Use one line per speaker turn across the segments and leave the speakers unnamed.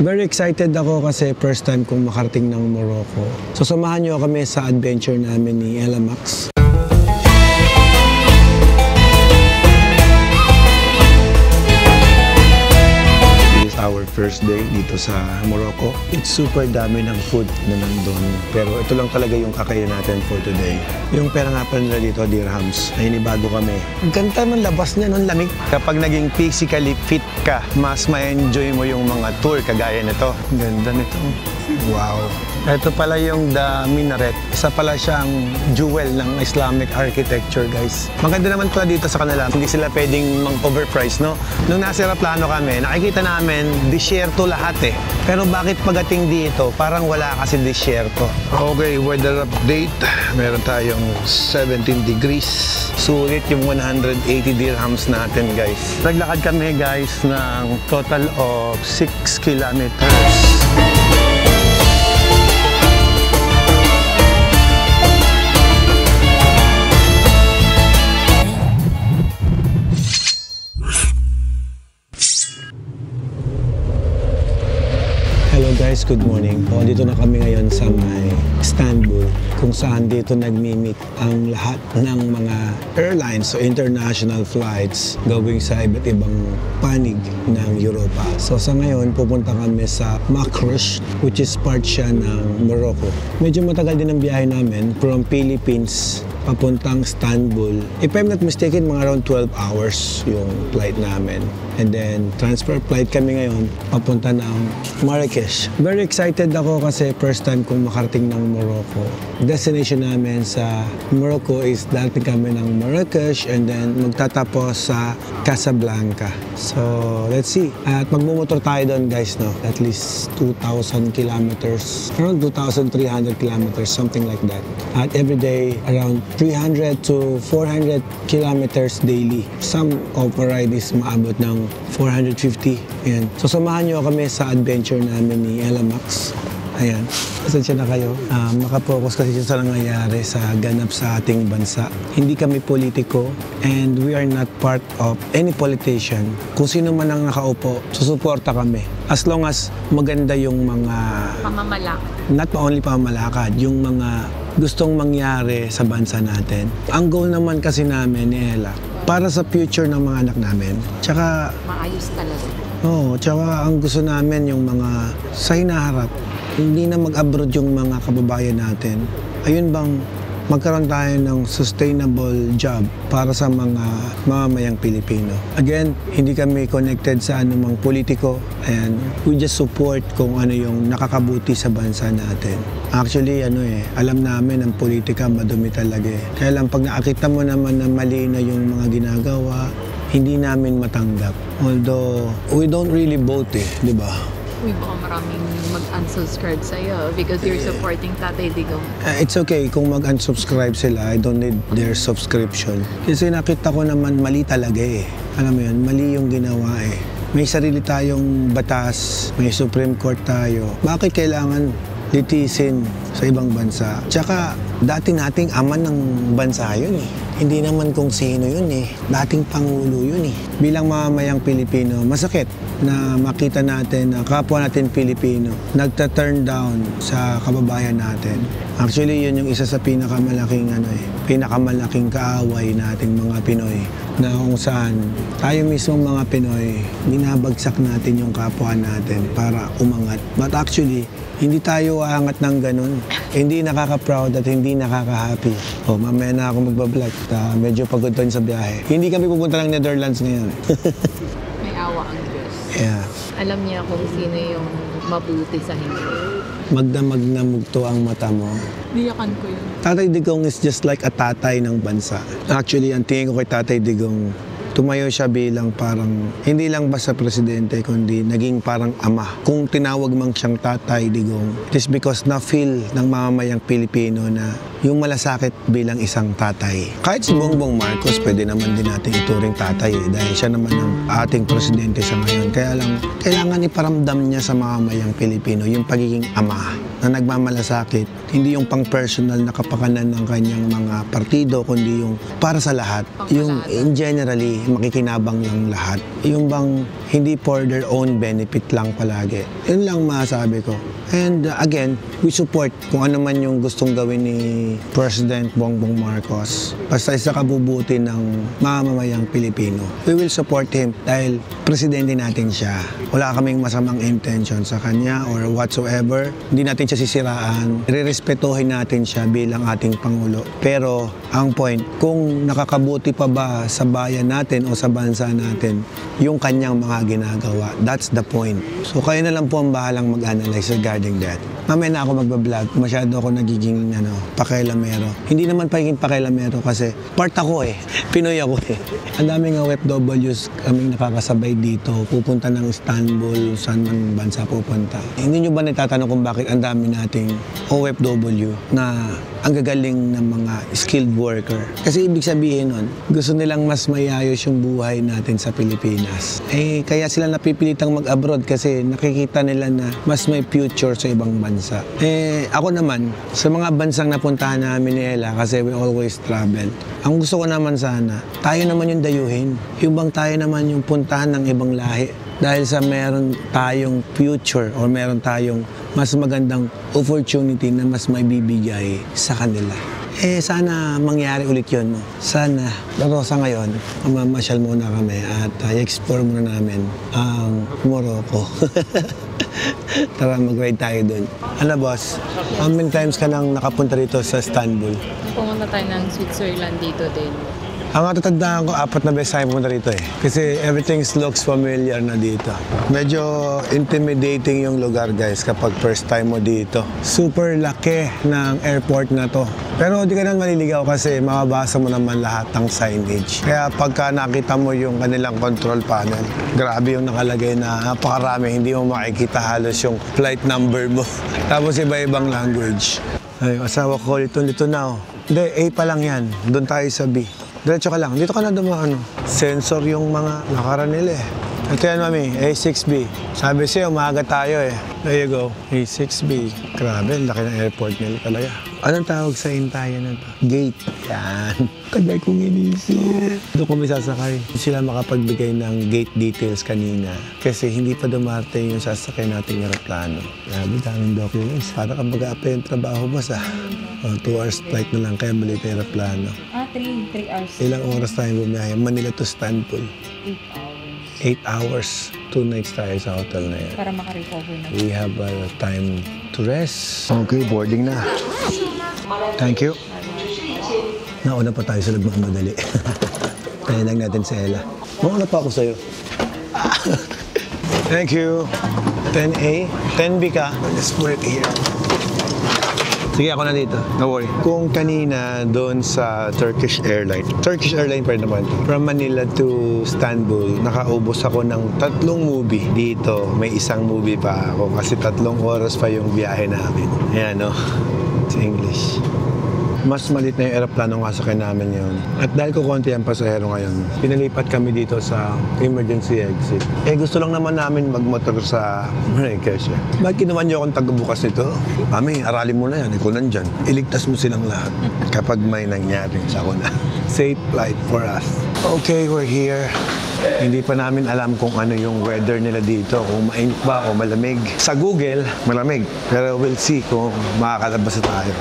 Very excited ako kasi first time kong makarating ng Morocco. So samahan niyo kami sa adventure namin ni Ella Max. Our first day dito sa Morocco. It's super dami ng food na nandun. Pero ito lang talaga yung kakainin natin for today. Yung pera nga pala nila dito, dirhams. Ay bago kami. Ang ganda ng labas niya, nung lamig. Kapag naging physically fit ka, mas ma-enjoy mo yung mga tour kagaya nito. Ang ganda nito. Wow. Ito pala yung The Minaret. Isa pala siyang jewel ng Islamic architecture, guys. Maganda naman pala dito sa kanila. Hindi sila pwedeng mang-overprice, no? Nung nasa aeroplano kami, nakikita namin, disyerto lahat eh. Pero bakit pagdating dito, parang wala kasi disyerto?
Okay, weather update. Meron tayong 17 degrees.
Sulit yung 180 dirhams natin, guys. Naglakad kami, guys, ng total of 6 kilometers. Hello guys, good morning. Dito na kami ngayon sa may Istanbul, kung saan dito nagmi-meet ang lahat ng mga airlines o international flights going sa iba't ibang panig ng Europa. So sa ngayon, pupunta kami sa Marrakesh, which is part siya ng Morocco. Medyo matagal din ang biyahe namin from Philippines papuntang Istanbul. If I'm not mistaken, mga around 12 hours yung flight namin. And then, transfer flight kami ngayon, papunta ng Marrakesh. Very excited ako kasi first time kong makarating ng Morocco. Destination namin sa Morocco is darating kami ng Marrakesh and then magtatapos sa Casablanca. So, let's see. At magmumotor tayo doon, guys, no? At least 2,000 kilometers, around 2,300 kilometers, something like that. At every day, around 300 to 400 kilometers daily. Some of our ride is maabot ng 450. Ayan. So samahan nyo kami sa adventure namin ni Ella Max. Ayan. Pasensya na kayo. Makapokus kasi siya sa nangyayari sa ganap sa ating bansa. Hindi kami politiko and we are not part of any politician. Kung sino man ang nakaupo, susuporta kami. As long as maganda yung mga
pamamalakad.
Not only pamamalakad, yung mga gustong mangyari sa bansa natin. Ang goal naman kasi namin ni Ella, para sa future ng mga anak namin. Tsaka
maayos talaga.
Oo, tsaka ang gusto namin yung mga sa hinaharap, hindi na mag-abroad yung mga kababayan natin. Ayun bang magkaroon tayo ng sustainable job para sa mga mamamayang Pilipino. Again, hindi kami connected sa anumang politiko and we just support kung ano yung nakakabuti sa bansa natin. Actually, alam namin ang politika madumi talaga eh. Kaya lang pag nakakita mo naman na mali na yung mga ginagawa, hindi namin matanggap. Although, we don't really vote eh, di ba?
Uy, baka maraming mag-unsubscribe sa'yo because you're supporting Tatay Digong.
It's okay kung mag-unsubscribe sila. I don't need their subscription. Kasi nakita ko naman mali talaga eh. Alam mo yun, mali yung ginawa eh. May sarili tayong batas, may Supreme Court tayo. Bakit kailangan litisin sa ibang bansa? Tsaka, dati nating ama ng bansa yun eh. Hindi naman kung sino yun eh. Dating Pangulo yun eh. Bilang mamamayang Pilipino, masakit na makita natin na kapwa natin Pilipino nagta-turn down sa kababayan natin. Actually, yun yung isa sa pinakamalaking pinakamalaking kaaway nating mga Pinoy, na kung saan tayo mismo mga Pinoy, binabagsak natin yung kapwa natin para umangat. But actually, hindi tayo aangat ng ganun. Hindi nakaka-proud at hindi nakaka-happy. Mamaya na ako magbablog. Medyo pagod tayo sa biyahe. Hindi kami pupunta ng Netherlands ngayon.
May awa ang Diyos.
Yeah.
Alam niya kung sino yung mabuti sa hindi.
Magdamag na mugto ang mata mo.
Niyakan ko yun.
Tatay Digong is just like a tatay ng bansa. Actually, ang tingin ko kay Tatay Digong, tumayo siya bilang parang, hindi lang basta presidente, kundi naging parang ama. Kung tinawag mang siyang Tatay Digong, it is because na-feel ng mamamayang Pilipino na yung malasakit bilang isang tatay. Kahit si Bongbong Marcos, pwede naman din natin ituring tatay dahil siya naman ang ating presidente sa ngayon. Kaya lang, kailangan iparamdam niya sa mamamayang Pilipino yung pagiging ama na nagmamalasakit, hindi yung pang-personal na kapakanan ng kanyang mga partido, kundi yung para sa lahat. Yung in generally, makikinabang lang lahat. Yung bang hindi for their own benefit lang palagi. Yun lang masasabi ko. And again, we support kung ano man yung gustong gawin ni President Bongbong Marcos. Basta sa kabubuti ng mamamayang Pilipino. We will support him dahil presidente natin siya. Wala kaming masamang intention sa kanya or whatsoever. Hindi natin siya sisiraan. Irerespetuhin natin siya bilang ating Pangulo. Pero ang point, kung nakakabuti pa ba sa bayan natin o sa bansa natin yung kanyang mga ginagawa, that's the point. So kayo na lang po ang bahalang mag-analyze regarding that. Mamaya na ako magbablog, masyado ako nagiging pakailamero. Hindi naman pagiging pakailamero kasi part ako Pinoy ako Ang daming OFWs kaming nakakasabay dito, pupunta ng Istanbul, saan man bansa pupunta. Hindi nyo ba natatanong kung bakit ang dami nating OFW na ang gagaling ng mga skilled worker? Kasi ibig sabihin nun, gusto nilang mas mayayos yung buhay natin sa Pilipinas. Kaya sila napipilitang mag-abroad kasi nakikita nila na mas may future sa ibang bansa. Ako naman, sa mga bansang napuntahan namin ni Ella, kasi we always travel, ang gusto ko naman sana, tayo naman yung dayuhin. Yung bang tayo naman yung puntahan ng ibang lahi. Dahil sa meron tayong future or meron tayong mas magandang opportunity na mas may bibigay sa kanila. Sana mangyari ulit yun. Sana. Pero sa ngayon, mamasyal muna kami at i-explore muna namin ang Morocco. Tara, mag-ride tayo dun. Ano boss, how many times ka nang nakapunta dito sa Istanbul?
Pumunta tayo ng Switzerland dito din.
Ang natatandaan ko, 4 na beses tayo pumunta dito Kasi everything looks familiar na dito. Medyo intimidating yung lugar guys kapag first time mo dito. Super laki ng airport na to. Pero di ka naman maliligaw kasi mababasa mo naman lahat ng signage. Kaya pagka nakita mo yung kanilang control panel, grabe yung nakalagay na napakarami. Hindi mo makikita halos yung flight number mo. Tapos iba-ibang language. Ay, asawa ko lito na Hindi, A pa lang yan. Doon tayo sa B. Diretso ka lang. Dito ka na dumaan. Sensor yung mga lakaran nila Ito yan, mami. A6B. Sabi siya, umaga tayo There you go. A6B. Grabe, laki ng airport nila talaga. Anong tawag sa hintayan na to? Gate. Yan. Tagal kong inisip. Doon kami sasakay. Sila makapagbigay ng gate details kanina. Kasi hindi pa dumarating yung sasakay nating aeroplano. Grabe, daming documents. Para kang mag-a-apply yung trabaho mo 2 hours flight na lang kaya maliit na aeroplano.
3 hours.
Ilang oras tayo bumiyahe? Manila to Istanbul. 8 hours. 2 nights tayo sa hotel na yan.
Para makarecover na.
We have time to rest. Okay, boarding na. Thank you. Nauna pa tayo sa nagmamadali. Tayo lang natin sa Ella. Mauna pa ako sa'yo. Thank you. 10A. 10B ka. Let's put it here. Sige, ako na dito. No worry. Kung kanina doon sa Turkish Airlines pa rin naman. From Manila to Istanbul, nakaubos ako ng 3 movie. Dito, may 1 movie pa ako kasi 3 oras pa yung biyahe namin. Ayan, It's English. Mas maliit na yung aeroplano nga sakay namin yun. At dahil ko konti ang pasahero ngayon, pinalipat kami dito sa emergency exit. Gusto lang naman namin magmotor sa Marrakesh. Bakit ginawa niyo akong tagabukas nito? Mami, aralin mo na yan. Ikaw nandyan. Iligtas mo silang lahat kapag may nangyari sa ako na. Safe flight for us. Okay, we're here. Hindi pa namin alam kung ano yung weather nila dito, kung mainit ba o malamig. Sa Google, malamig. Pero we'll see kung makakalabas na tayo.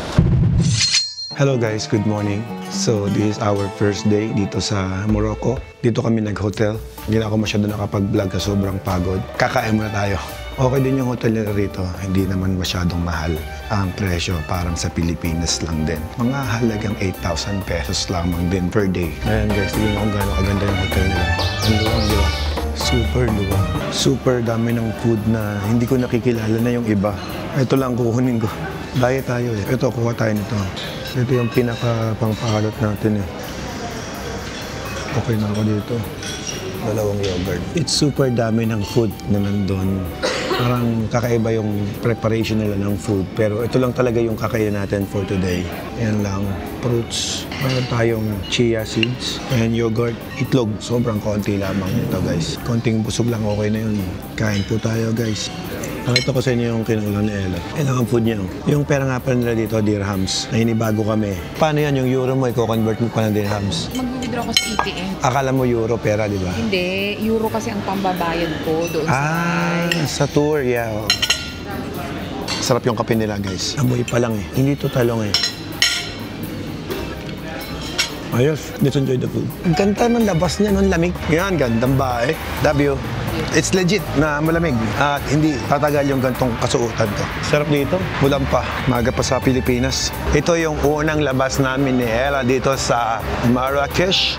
Hello guys, good morning. So this is our first day dito sa Morocco. Dito kami nag-hotel. Hindi na ako masyado nakapag-vlog kasi sobrang pagod. Kakain muna tayo. Okay din yung hotel nila rito. Hindi naman masyadong mahal. Ang presyo parang sa Pilipinas lang din. Mga halagang 8,000 pesos lamang din per day. Ayan guys, tignan kung gaano kaganda yung hotel nila. Ang luwang, di ba? Super luwang. Super dami ng food na hindi ko nakikilala na yung iba. Ito lang kukunin ko. Diet tayo Ito, kuha tayo nito. Ito yung pinaka-pangpakalot natin Okay na ako dito. dalawang yogurt. It's super dami ng food na nandun. Parang kakaiba yung preparation nila ng food. Pero ito lang talaga yung kakainin natin for today. Yan lang. Fruits. Meron tayong chia seeds. And yogurt. Itlog. Sobrang konti lamang ito guys. Konting busog lang okay na yun. Kain po tayo guys. Nakita ko sa inyo yung kinulang ni Ella. Ella ang food niya. Yung pera nga pala nila dito, dirhams. Na inibago kami. Paano yan? Yung euro mo, i-convert mo pa ng dirhams?
Mag-withdraw ko sa ATM.
Akala mo euro pera, di ba?
Hindi, euro kasi ang pambabayad ko doon
Sa tour, yeah. Sarap yung kape nila, guys. Amoy pa lang eh. Hindi to talong eh. Ayos, let's enjoy the food. Ang ganda man labas niya nung lamig. Yan, gandang bahay. Love you. It's legit na malamig at hindi tatagal yung gantong kasuotan ko. Sarap dito. Bulan pa. Maga pa sa Pilipinas. Ito yung unang labas namin ni Ella dito sa Marrakesh.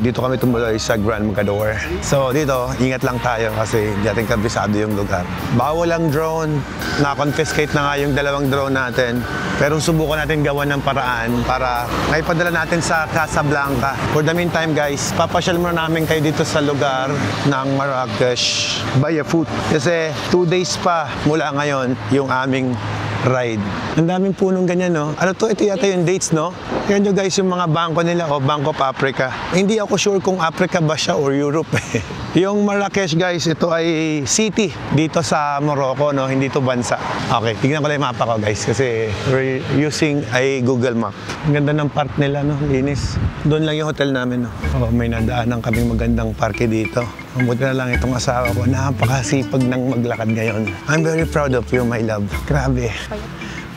Dito kami tumuloy sa Grand Mogador. So dito, ingat lang tayo kasi hindi natin kabisado yung lugar. Bawal ang drone. Na-confiscate na nga yung dalawang drone natin. Pero subukan natin gawan ng paraan para maipadala natin sa Casablanca. For the meantime guys, papasyal muna namin kayo dito sa lugar ng Marrakesh by a foot. Kasi 2 days pa mula ngayon yung aming ride. Ang daming punong ganyan, no? Ano to? Ito yata yung dates, no? Yan nyo guys, yung mga bangko nila, Bank of Africa. Hindi ako sure kung Africa ba siya or Europe, eh. Yung Marrakesh, guys, ito ay city dito sa Morocco, no? Hindi to bansa. Okay, tingnan ko lang yung mapa ko, guys, kasi we're using a Google Map. Ang ganda ng park nila, no? Linis. Doon lang yung hotel namin, no? Oh, may nadaanan kaming magandang parke dito. Mabuti na lang itong asawa ko. Napakasipag ng maglakad ngayon. I'm very proud of you, my love. Grabe.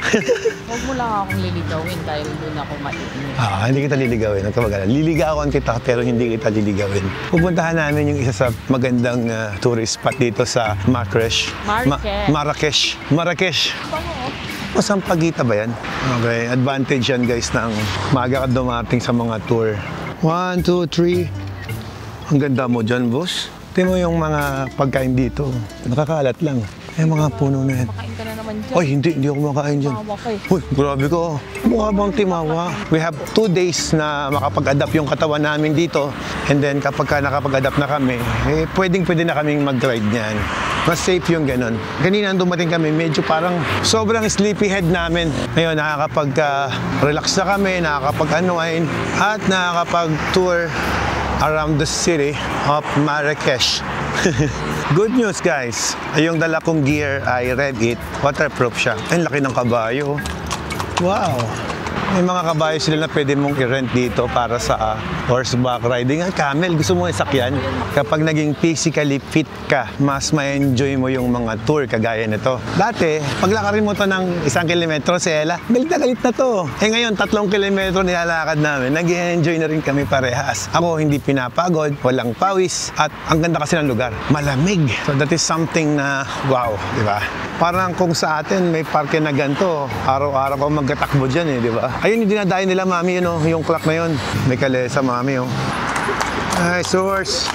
Huwag mo lang akong liligawin dahil doon ako mainit.
Hindi kita liligawin. Huwag ka mag-alala. Liligawan kita pero hindi kita liligawin. Pupuntahan namin yung isa sa magandang tourist spot dito sa Marrakesh. Marrakesh. Masampagita ba yan? Okay, advantage yan guys ng maaga ka dumating sa mga tour. 1, 2, 3. Ang ganda mo dyan, boss. Tingnan mo yung mga pagkain dito. Nakakalat lang. Yung mga puno na yan.
Makain ka na naman dyan.
Ay, hindi ako makain dyan.
Timawa ka eh.
Uy, grabe ko. Mukha bang timawa? We have 2 days na makapag-adapt yung katawan namin dito. And then kapag nakapag-adapt na kami, pwede na kaming mag-ride niyan. Mas safe yung ganun. Kanina dumating kami, medyo parang sobrang sleepy head namin. Ngayon, nakakapag-relax na kami, nakakapag-unwind, at nakakapag-tour around the city of Marrakesh. Good news guys, yung dala kong gear ay Red It, waterproof siya. Ang laki ng kabayo. Wow! May mga kabayo sila na pwede mong i-rent dito para sa horseback riding. Camel, gusto mo isakyan? Kapag naging physically fit ka, mas ma-enjoy mo yung mga tour kagaya nito. Dati, paglakarin mo to ng 1 kilometro, si Ella, galit na to. Ngayon, 3 kilometro nilalakad namin. Nag-enjoy na rin kami parehas. Ako, hindi pinapagod, walang pawis, at ang ganda kasi ng lugar. Malamig. So that is something na, wow, di ba? Parang kung sa atin, may parke na ganito, araw-araw ko magkatakbo dyan eh, di ba? Ayun yung dinadayo nila, mami, yun, yung clock na yun. May kalesa, mami, oh. Ay, source.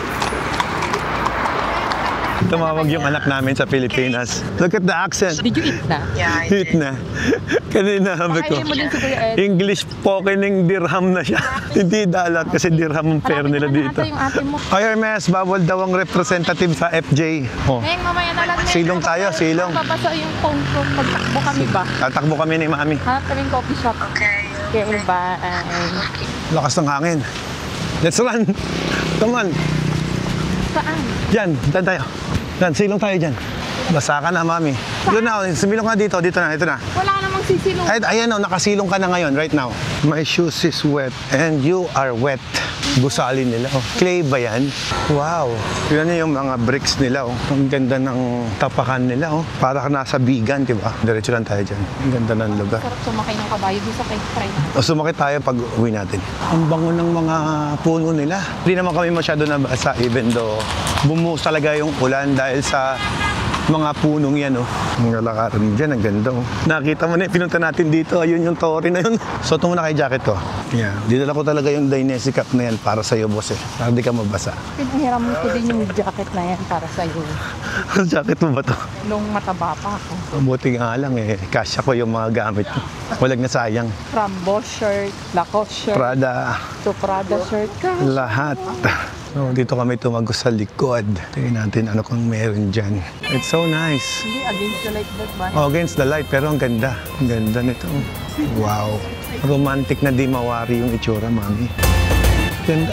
Tumawag yung anak namin sa Pilipinas. Look at the accent.
Did you eat na?
Yeah,
Eat na. Kanina sabi ko,
Pakainin mo din si Kuya Ed.
English pokening dirham na siya. Hindi dollar kasi dirham ang pair nila dito.
Yung ate mo.
Ay, Hermes, bawal daw ang representative sa FJ. Oh.
Ngayong mamaya na lang.
Silong tayo, silong.
Papasa yung phone ko. Magtakbo kami ba?
Tatakbo kami ni Mami.
Hanap kaming coffee shop.
Okay.
Okay, bye.
Lakas ng hangin. Let's run. Come on.
Saan?
Diyan, dyan tayo. Dyan, silong tayo dyan. Basa ka na, Mami. Doon na, sumilong ka dito. Dito na, ito na.
Wala namang sisilong.
Ay, ayan o, nakasilong ka na ngayon, right now. My shoes is wet and you are wet. Gusali nila. Oh. Clay ba yan? Wow. Yun yung mga bricks nila. Oh. Ang ganda ng tapakan nila. Oh. Para ka nasa bigan, di ba? Diretso lang tayo dyan. Ang ganda ng lugar.
Sarap sumakay ng kabayo doon sa try na.
O sumakit tayo pag uwi natin. Ang bango ng mga puno nila. Hindi naman kami masyado nabasa even though bumuhos talaga yung ulan dahil sa mga punong yan, oh. Mga lakaran dyan, ang ganda, oh. Nakita mo na, pinunta natin dito. Ayun yung tori na yun. So, ito muna kay jacket ko. Yeah. Dinala ko talaga yung Dainese cup na yan para sa'yo, boss, eh. Para di ka mabasa.
Pinahiram ko din yung jacket na yan para sa'yo.
Jacket mo ba to?
Nung mataba pa ako.
Buti nga lang, eh. Kasya ko yung mga gamit ko. Walag na sayang.
From Boss shirt, Lacoste shirt,
Prada.
to Prada shirt ka.
Lahat. So, dito kami tumagos sa likod. Tingnan natin ano kung meron dyan. It's so nice.
Hindi, against the light that ba?
Oh, against the light, pero ang ganda. Ang ganda nito. Wow. Romantic na di mawari yung itsura, mami. Ganda.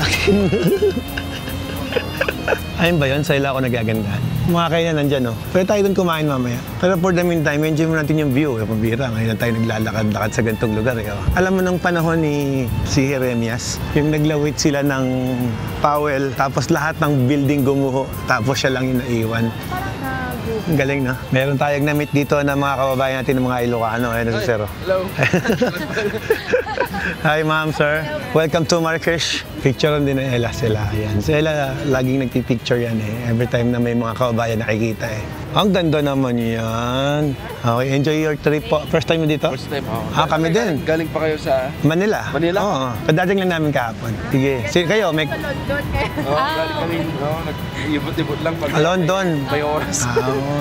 Ayun ba yun? Sa ila ako nagaganda. Mga kaya nandyan, no? Pwede tayo dun kumain mamaya. Pero for the meantime, enjoy mo natin yung view. Pambira, ngayon na tayo naglalakad-lakad sa ganitong lugar. Eh, oh. Alam mo nung panahon ni si Jeremias, yung naglawit sila ng Powell, tapos lahat ng building gumuho, tapos siya lang yung naiwan. Ang galing, no? Meron tayong na-meet dito na mga kababayan natin ng mga Ilocano. Ayun na si Sero.
Hello.
Hi, ma'am, sir. Welcome to Marrakesh. Picturean din na Ella sila. Ayan. So, Ella, laging nagpipicture yan eh. Every time na may mga kababayan nakikita eh. Ang ganda naman yan. Okay, enjoy your trip po. First time mo dito?
First time ako.
Kami din.
Galing pa kayo sa...
Manila.
Manila?
Oo. Padating lang namin kahapon. Sige. Kayo, may...
London kayo.
galing kami, nag-ibot-ibot lang pag...
London.
May oras.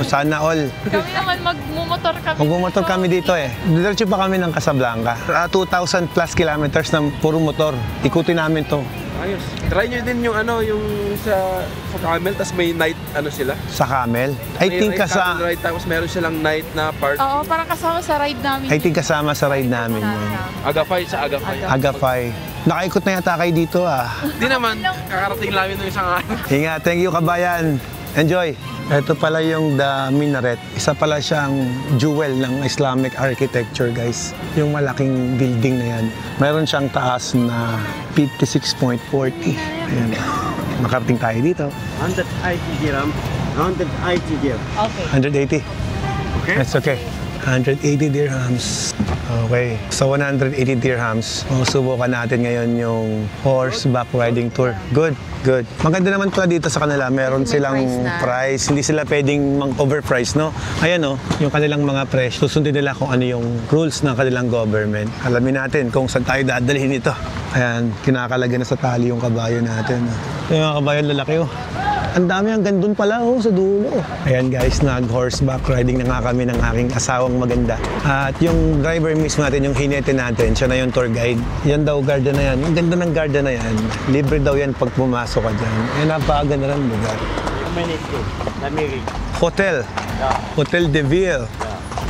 Sana all.
Kami naman magmumotor kami.
Magmumotor kami dito eh. Diretso pa kami ng Casablanca. 2,000 plus kilometers ng puro motor. Ikutin namin to.
Ayos. Try nyo din yung ano, yung sa Camel, tapos may night ano sila.
Sa Camel? I
May
think
camel ride, tapos meron silang night na part.
Oo, parang kasama sa ride namin.
I think kasama sa ride namin yun.
Agapay sa Agapay.
Agapay. Nakaikot na yata kayo dito ah.
Di naman, kakarating namin ng isang araw.
Ingat. Thank you, kabayan. Enjoy. Ito pala yung the minaret. Isa pala siyang jewel ng Islamic architecture, guys. Yung malaking building na yan. Meron siyang taas na 56.40. Ayan. Makarating tayo dito.
180 dirham. 180 dirham.
Okay.
180. Okay? That's okay. 180 dirhams. Okay. So 180 dirhams. Subukan natin ngayon yung horseback riding tour. Good. Good. Maganda naman pala dito sa kanila. Meron
May
silang
price na.
price. Hindi sila pwedeng mang-overprice, no? Ayan, no? Yung kanilang mga presyo. Susundin nila kung ano yung rules ng kanilang government. Alamin natin kung saan tayo dadalhin ito. Ayan. Kinakalagay na sa tali yung kabayo natin. Yung mga kabayo lalaki, oh. Ang dami hanggang doon pala, oh, sa dulo. Ayan guys, nag-horseback riding na nga kami ng aking asawang maganda. At yung driver mismo natin, yung hinete natin, siya na yung tour guide. Yan daw, garda na yan. Yung ganda ng garda na yan. Libre daw yan pag pumasok ka dyan. Ayan, napakaganda ng lugar. Hotel. Hotel de Ville.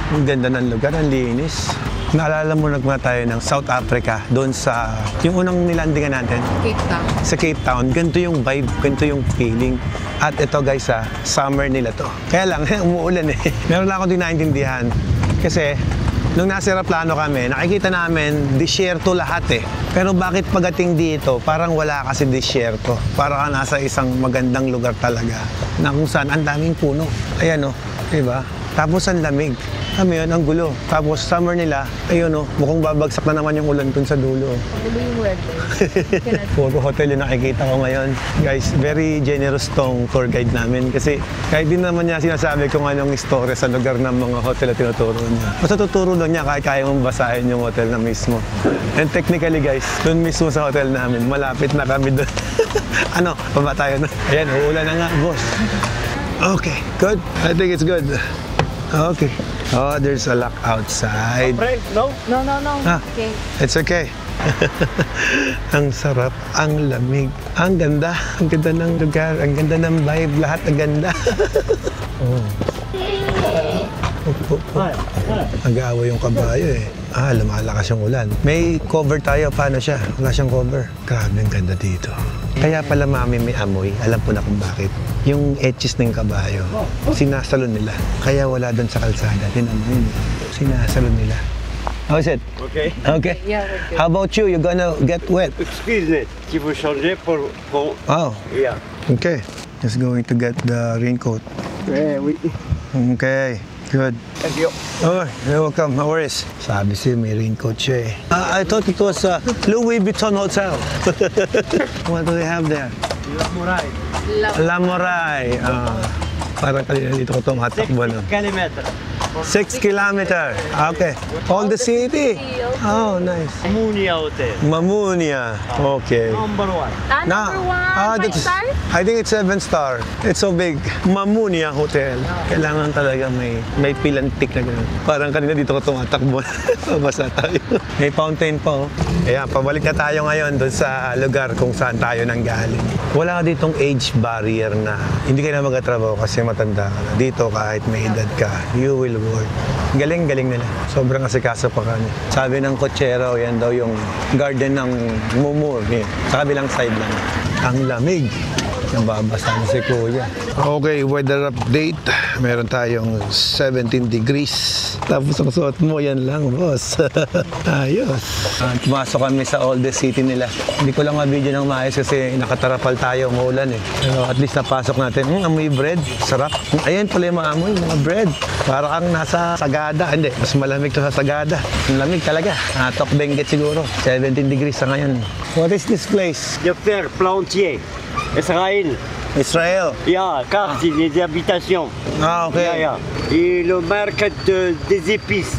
Ang ganda ng lugar, ang linis. Naalala mo nagpunta tayo ng South Africa, doon sa, yung unang nilandingan natin.
Cape Town.
Sa Cape Town, ganito yung vibe, ganito yung feeling. At ito guys, summer nila to. Kaya lang, umuulan eh. Meron lang ako din naintindihan. Kasi, nung nasa aeroplano kami, nakikita namin, disyerto lahat eh. Pero bakit pagdating dito, parang wala kasi disyerto. Parang ka nasa isang magandang lugar talaga. Na kung saan, ang daming puno. Ayan o, diba? Tapos ang lamig. Kami yun, ang gulo. Tapos summer nila, ayun o, mukhang babagsak na naman yung ulan dun sa dulo.
Pagulo yung weather.
Puro hotel yung nakikita ko ngayon. Guys, very generous tong tour guide namin kasi kahit din naman niya sinasabi kung anong istorya sa lugar ng mga hotel na tinuturo niya. Basta tuturo lang niya kahit kaya mong basahin yung hotel na mismo. And technically guys, dun mismo sa hotel namin, malapit na kami dun. Ano, baba tayo na. Ayan, uulan na nga, boss. Okay, good. I think it's good. Okay. Oh, there's a lock outside.
No?
No.
Ah,
Okay.
it's okay. Ang sarap, ang lamig, ang ganda ng lugar, ang ganda ng vibe, lahat ang ganda. Oh. Nag-aaway yung kabayo eh. Lumalakas yung ulan. May cover tayo, paano siya? Wala siyang cover. Grabe, ang ganda dito. Kaya pala mami may amoy, alam po na kung bakit. Yung edges ng kabayo, sinasalon nila. Kaya wala doon sa kalsada, tinamoy mo. Sinasalon nila. How is it?
Okay.
Okay.
Yeah, we're good.
How about you? You're gonna get wet?
Excuse me. Tu veux changer pour...
Oh,
Yeah.
okay. Just going to get the raincoat.
Oui.
Okay, good.
Thank you.
Oh, you're welcome. No worries. Sabi siya, may raincoat siya eh. I thought it was Louis Vuitton Hotel. What do they have there?
Moray.
La Moray. Parang kanina dito ko tumatakbo. No?
kilometer.
6 kilometer. Okay. All the city. Oh, nice.
Munia Hotel.
Mamunia. Okay.
Number 1.
Number one, 5 star?
I think it's 7 star. It's so big. Mamunia Hotel. Kailangan talaga may pilantik na gano'n. Parang kanina dito ko tumatakbo. Basa tayo. May fountain pa, oh. Ayan, pabalik na tayo ngayon doon sa lugar kung saan tayo nanggaling. Wala ditong age barrier na hindi ka na magtatrabaho kasi matanda ka na. Dito kahit may edad ka, you will work. Galing-galing nila. Sobrang asikaso pa kanya. Sabi ng kotsero, yan daw yung garden ng Mumur. Sa kabilang side lang. Ang lamig. Nababasa na si Kuya.
Okay, weather update. Meron tayong 17 degrees.
Tapos ang suot mo, yan lang, boss. Ayos. Pumasok kami sa oldest city nila. Hindi ko lang ma-video ng maayos kasi nakatarapal tayo, maulan eh. Pero at least napasok natin. Amoy bread. Sarap. Ayan pala yung mga amoy, mga bread. Para kang nasa Sagada. Hindi, mas malamig to sa Sagada. Ang lamig talaga. Tok Benguet siguro. 17 degrees na ngayon. What is this place?
Le Père Plantier. Israël.
Israel.
Yeah, quartier des habitations.
Ah, okay.
Yeah, yeah. Et le market des épices.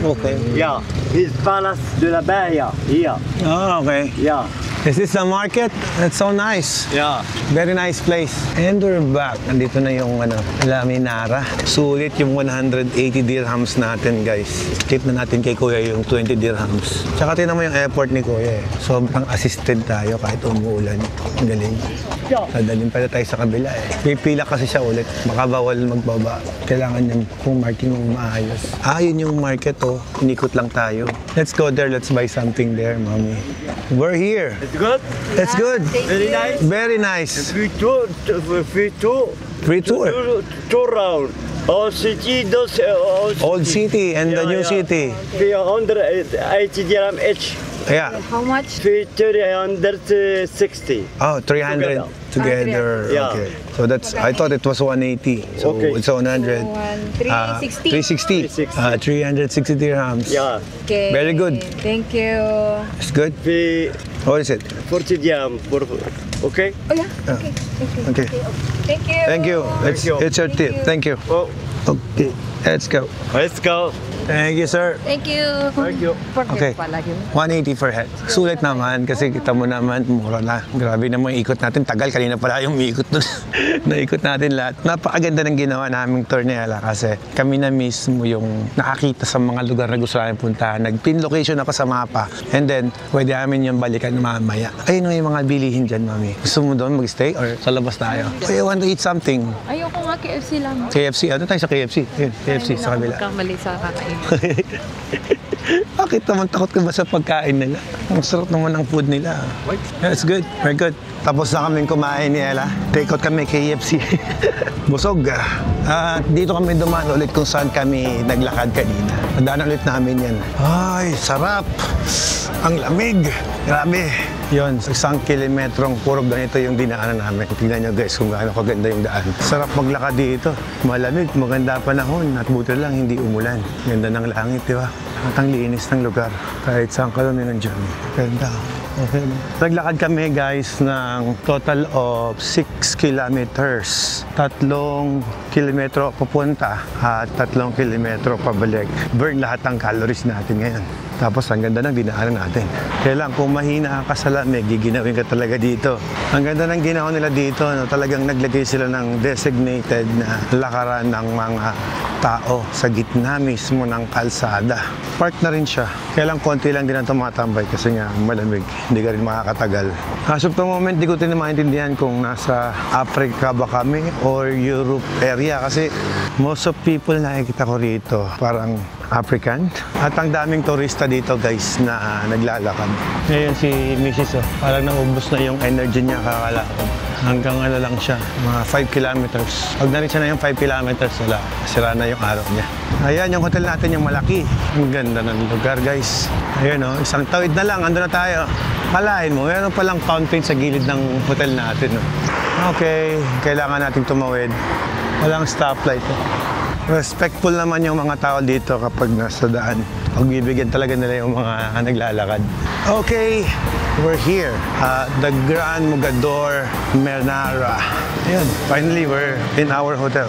Okay.
Yeah. His palace de la Bahia. Yeah.
Ah, okay.
Yeah.
Is this the market? That's so nice.
Yeah.
Very nice place. And we're back. Nandito na yung Laminara. Sulit yung 180 dirhams natin, guys. Tip na natin kay Kuya yung 20 dirhams. Tsaka tinan mo yung effort ni Kuya eh. Sobrang assisted tayo kahit umuulan. Ang galing. Dadalhin pala tayo sa kabila eh. Pipila kasi siya ulit. Baka bawal magbaba. Kailangan yung kung marking mo maayos. Ah, yun yung market oh. Inikot lang tayo. Let's go there. Let's buy something there, mommy. We're here.
It's good.
It's good.
Very nice.
Very nice.
Free tour.
Free tour.
Tour round. Old city, those
Old city and the new city.
380 dirham each.
Yeah.
How much?
360.
Oh, 300 together.
Yeah.
Okay. So that's, I thought it was 180. So
Okay.
it's 100.
360.
360. 360 dirhams.
Yeah.
Okay.
Very good.
Thank you.
It's good.
Pay
What is it?
40 dirham. Okay?
Oh yeah. Okay.
Okay.
Thank you.
Thank you. It's your tip. Thank you.
Oh,
Okay. Let's go.
let's go.
Thank you, sir.
Thank you.
Thank you.
Okay.
Pala yun.
180 for head. Sulit naman kasi kita mo naman, mura na. Grabe naman yung ikot natin. Tagal, kanina pala yung ikot doon. Naikot natin lahat. Napakaganda ng ginawa naming tour ni Ella kasi kami na mismo yung nakakita sa mga lugar na gusto namin puntahan. Nag-pin location ako sa mapa. And then, pwede namin yung balikan mamaya. Ayun yung mga bilihin dyan, mami. Gusto mo doon mag-stay or sa labas tayo? I want to eat something.
Ayoko nga KFC lang.
KFC. Ano tayo sa KFC? Ayun, KFC sa kabila.
Magkamali sa kakain.
Bakit naman takot ka ba sa pagkain nila? Ang sarap naman ng food nila. That's good. Very good. Tapos na kaming kumain ni Ella. Take out kami KFC. Busog. Dito kami dumaan ulit kung saan kami naglakad kanina. Nadaan ulit namin yan. Ay, sarap. Ang lamig. Grabe. Yun, sa 1 kilometrong puro ganito yung dinaanan namin. Tingnan nyo guys kung gaano kaganda yung daan. Sarap maglakad dito. Malamig, maganda panahon. At buti lang hindi umulan. Ganda ng langit, di ba? At ang linis ng lugar. Kahit saan ka lang nandiyan. Ganda. Okay. Naglakad kami guys ng total of 6 kilometers. 3 kilometro papunta at 3 kilometro pabalik. Burn lahat ng calories natin ngayon. Tapos ang ganda ng dinaanan natin. Kaya lang kung mahina ka sa lamig, giginawin ka talaga dito. Ang ganda ng ginawa nila dito, no? Talagang naglagay sila ng designated na lakaran ng mga tao sa gitna mismo ng kalsada. Park na rin siya. Kaya lang konti lang din ang tumatambay kasi nga malamig. Hindi ka rin makakatagal. As of the moment, di ko din maintindihan kung nasa Africa ba kami or Europe area kasi most of people na nakikita ko rito parang African. At ang daming turista dito guys na naglalakad. Ngayon si Mrs. Parang naubos na yung energy niya kakalakad. Hanggang ano lang siya, mga 5 kilometers. Pag na-reach na yung 5 kilometers, wala. Sira na yung araw niya. Ayan, yung hotel natin yung malaki. Ang ganda ng lugar guys. Ayun o, isang tawid na lang, ando na tayo. Kalahin mo, meron palang fountain sa gilid ng hotel natin. Okay, kailangan natin tumawid. Walang stoplight. Respectful naman yung mga tao dito kapag nasa daan. Pagbibigyan talaga nila yung mga naglalakad. Okay, we're here at the Grand Mogador Menara. Ayan, finally we're in our hotel.